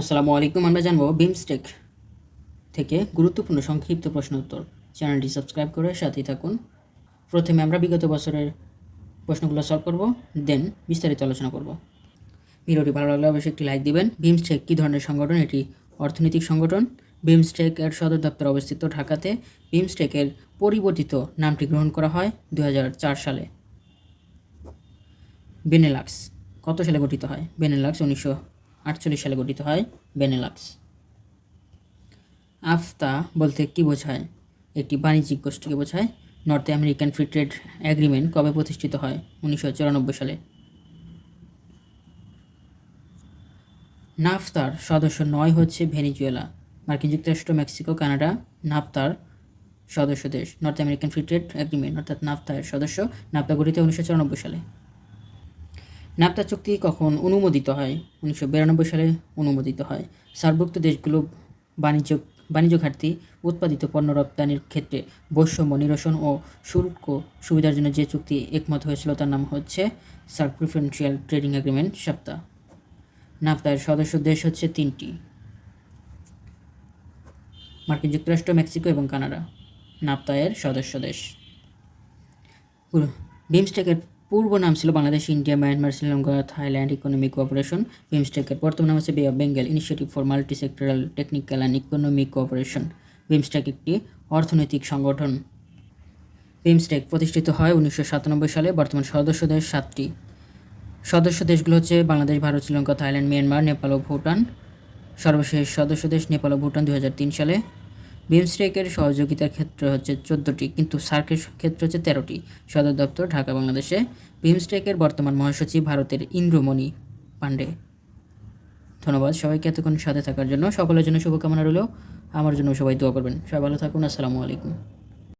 আসসালামু আলাইকুম। আমরা জানবো বিমস্টেক থেকে গুরুত্বপূর্ণ সংক্ষিপ্ত প্রশ্ন উত্তর। চ্যানেলটি সাবস্ক্রাইব করে সাথেই থাকুন। প্রথমে আমরা বিগত বছরের প্রশ্নগুলো সলভ করব, দেন বিস্তারিত আলোচনা করব। ভিডিওটি ভালো লাগলে অবশ্যই একটি লাইক দিবেন। বিমস্টেক কী ধরনের সংগঠন? এটি অর্থনৈতিক সংগঠন। বিমস্টেকের সদর দপ্তর অবস্থিত ঢাকাতে। বিমস্টেকের পরিবর্তিত নামটি গ্রহণ করা হয় 2004 সালে। বেনেলাক্স কত সালে গঠিত হয়? বেনেলাক্স 1948 সালে গঠিত হয় বেনেলাক্স। আফতা বলতে কী বোঝায়? একটি বাণিজ্যিক গোষ্ঠীকে বোঝায়। North American free trade agreement কবে প্রতিষ্ঠিত হয়? 1994 সালে। নাফতার সদস্য 9 হচ্ছে ভেনেজুয়েলা। মার্কিন যুক্তরাষ্ট্র, মেক্সিকো, কানাডা নাফতার সদস্য দেশ। North American free trade agreement অর্থাৎ নাফতা এর সদস্য। নাফতা গঠিত 1994 সালে। নাফতা চুক্তি কখন অনুমোদিত হয়? 1992 সালে অনুমোদিত হয়। সার্কভুক্ত দেশগুলো বাণিজ্য ঘাটতি, উৎপাদিত পণ্য রপ্তানির ক্ষেত্রে বৈষম্য নিরসন ও শুল্ক সুবিধার জন্য যে চুক্তি একমত হয়েছিল তার নাম হচ্ছে SAARC preferential trading agreement সাপ্তা। Naphtha এর সদস্য দেশ হচ্ছে 3টি: মার্কিন যুক্তরাষ্ট্র, মেক্সিকো এবং কানাডা নাফতা এর সদস্য দেশ। বিমস্টেকের পূর্ব নাম ছিল Bangladesh, India, Myanmar, Sri Lanka, Thailand Economic Cooperation. বিমস্টেকের বর্তমান নাম হচ্ছে Bay of Bengal Initiative for Multi Sectoral Technical and Economic Cooperation. BIMSTEC একটি অর্থনৈতিক সংগঠন। বিমস্টেক প্রতিষ্ঠিত হয় 1997 সালে। বর্তমান সদস্য দেশ 7টি। সদস্য দেশগুলো হচ্ছে বাংলাদেশ, ভারত, শ্রীলঙ্কা, থাইল্যান্ড, মিয়ানমার, নেপাল ও ভুটান। সর্বশেষ সদস্য দেশ নেপাল ও ভুটান 2003 সালে। বিমস্টেকের সহযোগিতার ক্ষেত্র হচ্ছে 14টি, কিন্তু সার্কের ক্ষেত্র হচ্ছে 13টি। সদর দপ্তর ঢাকা, বাংলাদেশে। বিমস্টেকের বর্তমান মহাসচিব ভারতের ইন্দ্রমণি পাণ্ডে। ধন্যবাদ সবাইকে এতক্ষণ সাথে থাকার জন্য। সকলের জন্য শুভকামনা রইল। আমার জন্য সবাই দোয়া করবেন। সবাই ভালো থাকুন। আসসালামু আলাইকুম।